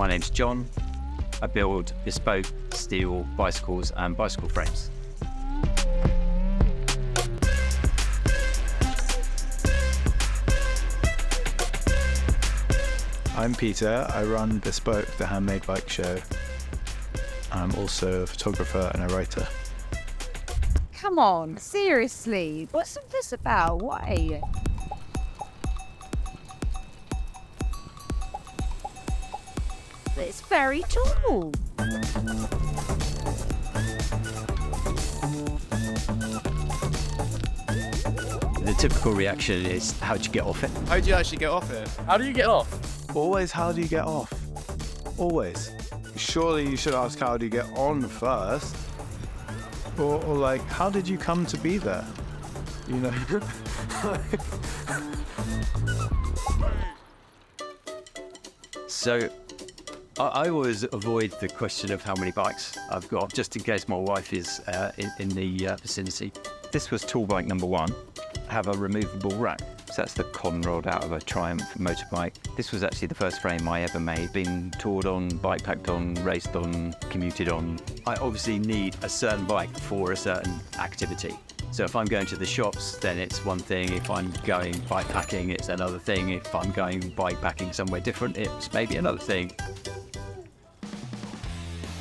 My name's John. I build bespoke steel bicycles and bicycle frames. I'm Peter. I run Bespoke, the handmade bike show. I'm also a photographer and a writer. Come on, seriously, what's all this about? Why? It's very tall. The typical reaction is, how'd you get off it? How do you actually get off it? How do you get off? Always, how do you get off? Always. Surely you should ask, how do you get on first? Or like, how did you come to be there? You know? So I always avoid the question of how many bikes I've got, just in case my wife is in the vicinity. This was tool bike number 1. Have a removable rack. So that's the con rod out of a Triumph motorbike. This was actually the first frame I ever made. Been toured on, bike packed on, raced on, commuted on. I obviously need a certain bike for a certain activity. So if I'm going to the shops, then it's one thing. If I'm going bike packing, it's another thing. If I'm going bike packing somewhere different, it's maybe another thing.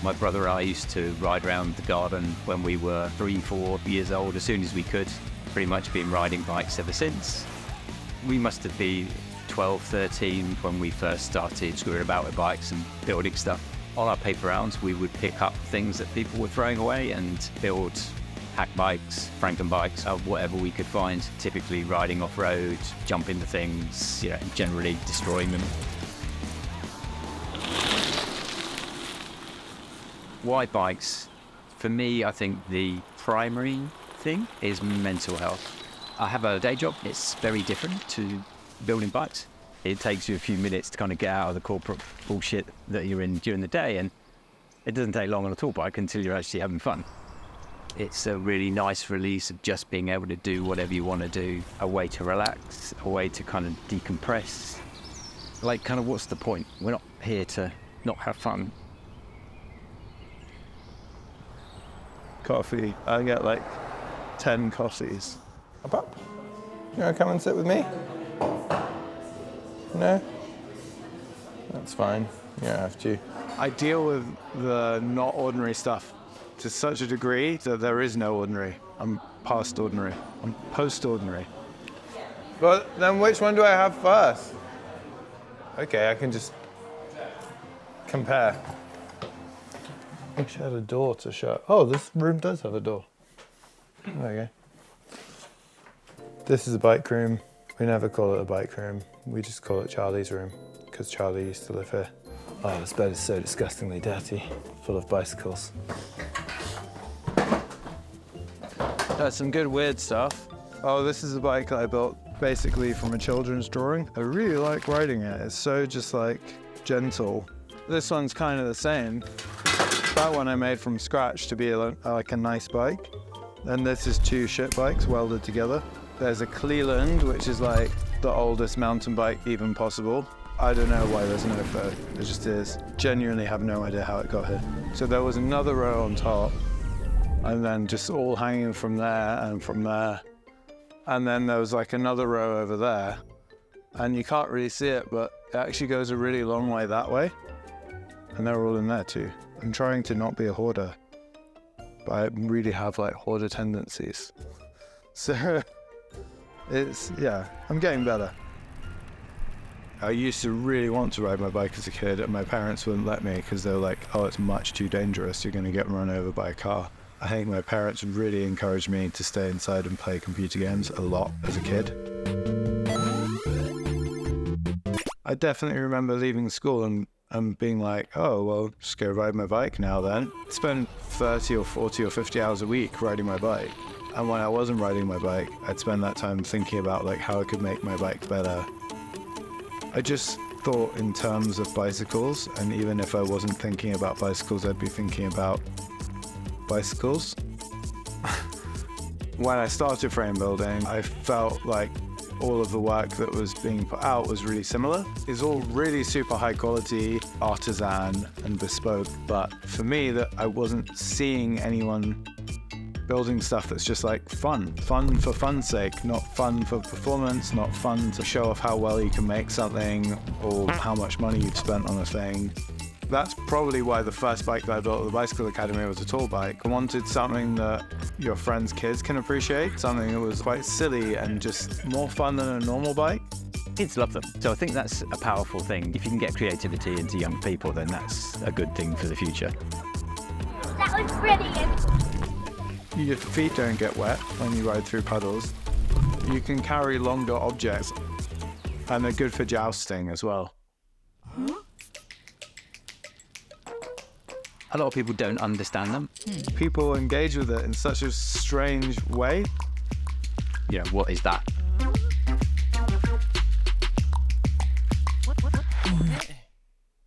My brother and I used to ride around the garden when we were 3-4 years old, as soon as we could. Pretty much been riding bikes ever since. We must have been 12, 13 when we first started screwing about with bikes and building stuff. On our paper rounds, we would pick up things that people were throwing away and build hack bikes, Frankenbikes, whatever we could find, typically riding off-road, jumping the things, generally destroying them. Why bikes? For me, I think the primary thing is mental health. I have a day job. It's very different to building bikes. It takes you a few minutes to kind of get out of the corporate bullshit that you're in during the day, and it doesn't take long on a tool bike until you're actually having fun. It's a really nice release of just being able to do whatever you want to do, a way to relax, a way to kind of decompress. Like, kind of, what's the point? We're not here to not have fun. Coffee. I get like 10 coffees. Up? You want to come and sit with me? No? That's fine. You don't have to. I deal with the not ordinary stuff to such a degree that there is no ordinary. I'm past ordinary. I'm post-ordinary. But then which one do I have first? Okay, I can just compare. I wish I had a door to shut. Oh, this room does have a door. There you go. This is a bike room. We never call it a bike room. We just call it Charlie's room, because Charlie used to live here. Oh, this bed is so disgustingly dirty, full of bicycles. That's some good weird stuff. Oh, this is a bike that I built basically from a children's drawing. I really like riding it. It's so just like gentle. This one's kind of the same. That one I made from scratch to be like a nice bike. And this is 2 shit bikes welded together. There's a Cleeton, which is like the oldest mountain bike even possible. I don't know why there's no photo, it just is. Genuinely have no idea how it got here. So there was another row on top, and then just all hanging from there and from there. And then there was like another row over there. And you can't really see it, but it actually goes a really long way that way. And they're all in there too. I'm trying to not be a hoarder, but I really have like hoarder tendencies. So I'm getting better. I used to really want to ride my bike as a kid, and my parents wouldn't let me because they were like, oh, it's much too dangerous, you're going to get run over by a car. I think my parents really encouraged me to stay inside and play computer games a lot as a kid. I definitely remember leaving school and being like, oh, well, just go ride my bike now then. Spend 30 or 40 or 50 hours a week riding my bike. And when I wasn't riding my bike, I'd spend that time thinking about like how I could make my bike better. I just thought in terms of bicycles, and even if I wasn't thinking about bicycles, I'd be thinking about bicycles. When I started frame building, I felt like all of the work that was being put out was really similar. It's all really super high quality, artisan and bespoke. But for me, that I wasn't seeing anyone building stuff that's just like fun for fun's sake, not fun for performance, not fun to show off how well you can make something or how much money you've spent on a thing. That's probably why the first bike that I built at the Bicycle Academy was a tall bike. I wanted something that your friends' kids can appreciate, something that was quite silly and just more fun than a normal bike. Kids love them. So I think that's a powerful thing. If you can get creativity into young people, then that's a good thing for the future. That was brilliant. Your feet don't get wet when you ride through puddles. You can carry longer objects, and they're good for jousting as well. A lot of people don't understand them. People engage with it in such a strange way. You know, what is that?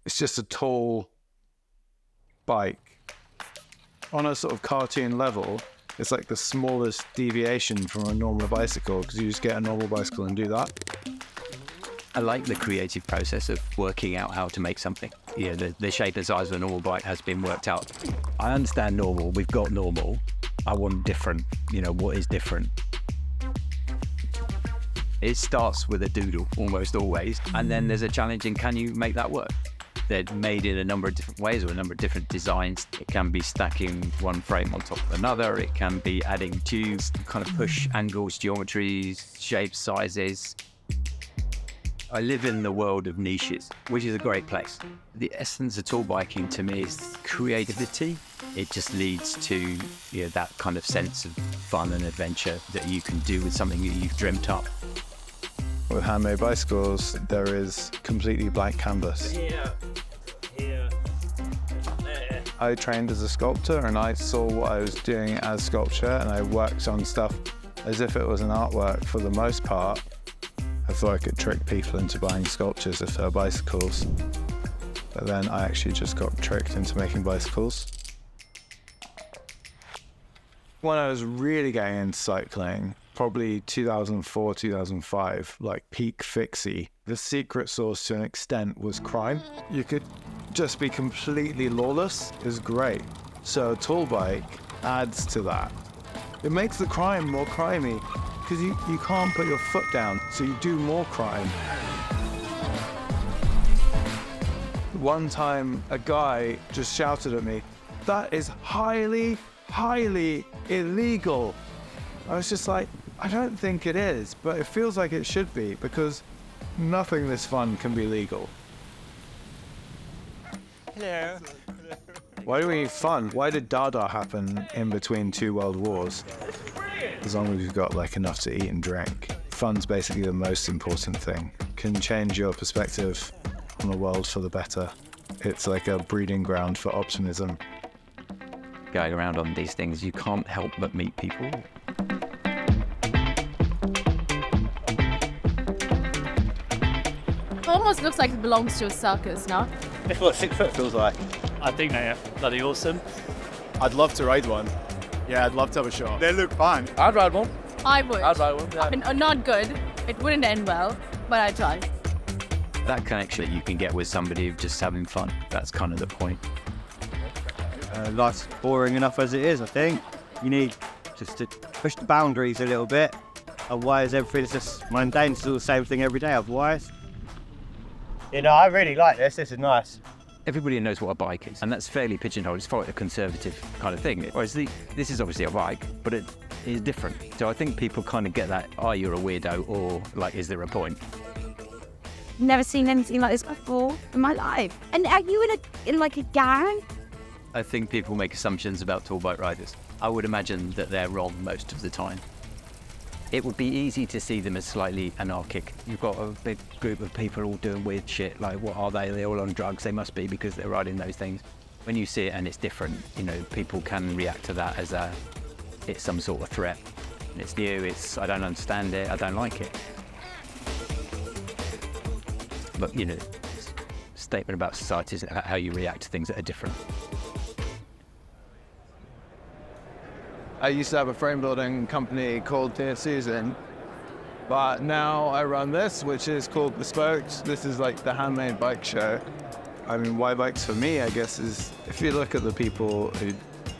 It's just a tall bike. On a sort of cartoon level, it's like the smallest deviation from a normal bicycle, because you just get a normal bicycle and do that. I like the creative process of working out how to make something. You know, the shape and size of a normal bike has been worked out. I understand normal, we've got normal. I want different, you know, what is different? It starts with a doodle, almost always, and then there's a challenge in can you make that work? They're made in a number of different ways or a number of different designs. It can be stacking one frame on top of another. It can be adding tubes, kind of push angles, geometries, shapes, sizes. I live in the world of niches, which is a great place. The essence of tall biking to me is creativity. It just leads to, you know, that kind of sense of fun and adventure that you can do with something that you've dreamt up. With handmade bicycles, there is completely blank canvas. Here. I trained as a sculptor and I saw what I was doing as sculpture and I worked on stuff as if it was an artwork for the most part. I thought I could trick people into buying sculptures if they're bicycles. But then I actually just got tricked into making bicycles. When I was really getting into cycling, probably 2004, 2005, like peak fixie, the secret sauce to an extent was crime. You could just be completely lawless. It was great. So a tall bike adds to that. It makes the crime more crimey because you can't put your foot down, so you do more crime. One time, a guy just shouted at me, "That is highly, highly illegal." I was just like, I don't think it is, but it feels like it should be because nothing this fun can be legal. Hello. Why do we need fun? Why did Dada happen in between two world wars? As long as you've got like enough to eat and drink. Fun's basically the most important thing. Can change your perspective on the world for the better. It's like a breeding ground for optimism. Going around on these things, you can't help but meet people. It almost looks like it belongs to a circus, no? It's what Secrett feels like. I think they're bloody awesome. I'd love to ride one. Yeah, I'd love to have a shot. They look fun. I'd ride one. I would. I'd ride one. Yeah. I mean, not good. It wouldn't end well, but I'd try. That connection that you can get with somebody just having fun, that's kind of the point. Life's boring enough as it is, I think. You need just to push the boundaries a little bit. Otherwise, everything's just mundane. It's all the same thing every day, otherwise. You know, I really like this. This is nice. Everybody knows what a bike is, and that's fairly pigeonholed. It's quite a conservative kind of thing. Whereas this is obviously a bike, but it is different. So I think people kind of get that, you're a weirdo, or like, is there a point? Never seen anything like this before in my life. And are you in like a gang? I think people make assumptions about tall bike riders. I would imagine that they're wrong most of the time. It would be easy to see them as slightly anarchic. You've got a big group of people all doing weird shit, like what are they? They're all on drugs, they must be because they're riding those things. When you see it and it's different, you know, people can react to that as it's some sort of threat. It's new, I don't understand it, I don't like it. But, you know, statement about society is how you react to things that are different. I used to have a frame building company called Dear Susan, But now I run this, which is called Bespoked. This is like the handmade bike show. I mean, why bikes for me, I guess, is if you look at the people who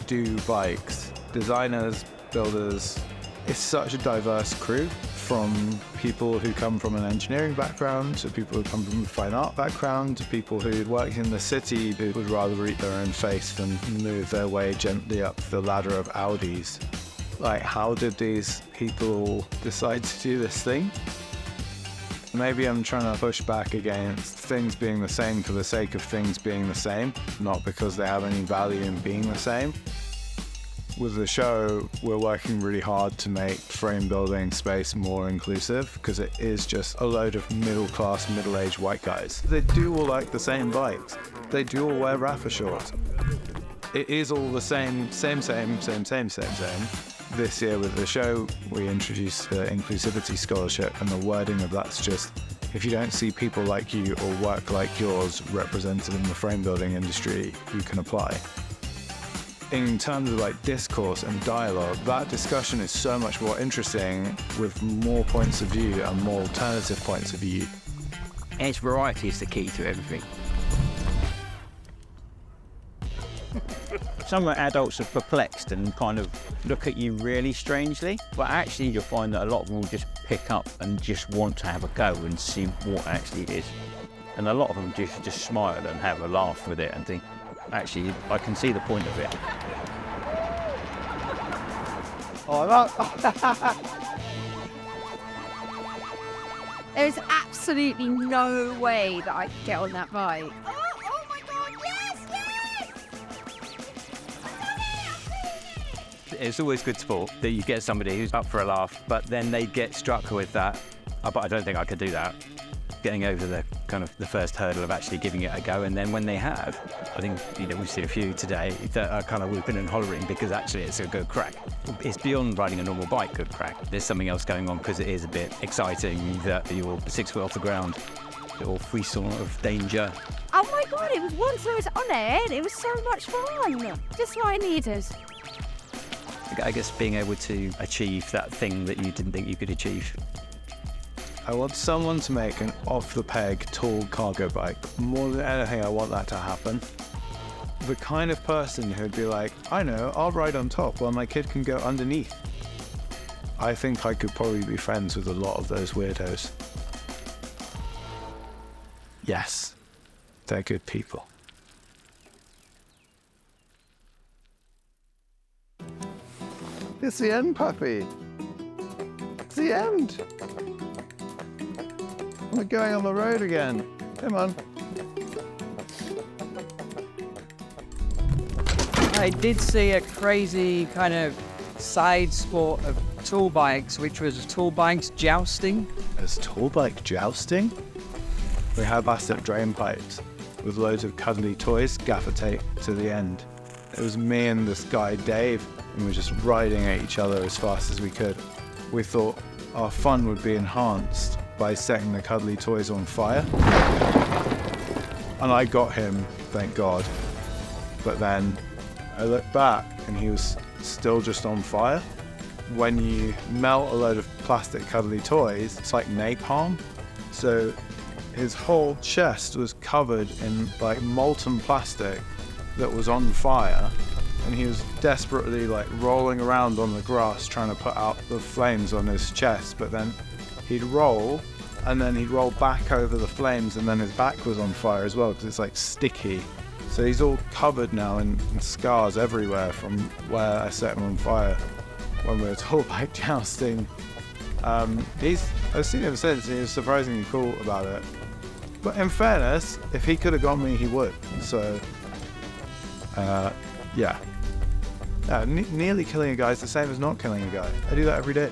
do bikes, designers, builders, it's such a diverse crew, from people who come from an engineering background to people who come from a fine art background to people who work in the city who would rather eat their own face than move their way gently up the ladder of Audis. Like, how did these people decide to do this thing? Maybe I'm trying to push back against things being the same for the sake of things being the same, not because they have any value in being the same. With the show, we're working really hard to make frame building space more inclusive, because it is just a load of middle-class, middle-aged white guys. They do all like the same bikes. They do all wear Rafa shorts. It is all the same. This year with the show, we introduced the Inclusivity Scholarship, and the wording of that's just, if you don't see people like you or work like yours represented in the frame building industry, you can apply. In terms of like discourse and dialogue, that discussion is so much more interesting with more points of view and more alternative points of view. Edge variety is the key to everything. Some adults are perplexed and kind of look at you really strangely, but actually you'll find that a lot of them will just pick up and just want to have a go and see what actually it is. And a lot of them just smile and have a laugh with it and think, actually, I can see the point of it. There's absolutely no way that I could get on that bike. Oh my God, yes, yes! It's always good sport that you get somebody who's up for a laugh, but then they get struck with that, oh, but I don't think I could do that. Getting over the kind of the first hurdle of actually giving it a go, and then when they have, I think, you know, we've seen a few today that are kind of whooping and hollering because actually it's a good crack. It's beyond riding a normal bike good crack. There's something else going on because it is a bit exciting that you're 6 foot off the ground, little frisson of danger. Oh my God, it was once I was on it, it was so much fun. Just what I needed. I guess being able to achieve that thing that you didn't think you could achieve. I want someone to make an off-the-peg tall cargo bike. More than anything, I want that to happen. The kind of person who'd be like, I know, I'll ride on top while my kid can go underneath. I think I could probably be friends with a lot of those weirdos. Yes, they're good people. It's the end, puppy. It's the end. We're going on the road again. Come on. I did see a crazy kind of side sport of tool bikes, which was tool bikes jousting. There's tool bike jousting? We had plastic drain pipes with loads of cuddly toys, gaffer tape to the end. It was me and this guy, Dave, and we were just riding at each other as fast as we could. We thought our fun would be enhanced by setting the cuddly toys on fire. And I got him, thank God. But then I looked back and he was still just on fire. When you melt a load of plastic cuddly toys, it's like napalm. So his whole chest was covered in like molten plastic that was on fire. And he was desperately like rolling around on the grass trying to put out the flames on his chest, but then he'd roll and then he'd roll back over the flames and then his back was on fire as well because it's like sticky. So he's all covered now in scars everywhere from where I set him on fire when we were tool bike jousting. I've seen him since and he was surprisingly cool about it. But in fairness, if he could have got me, he would. So, yeah. Nearly killing a guy is the same as not killing a guy. I do that every day.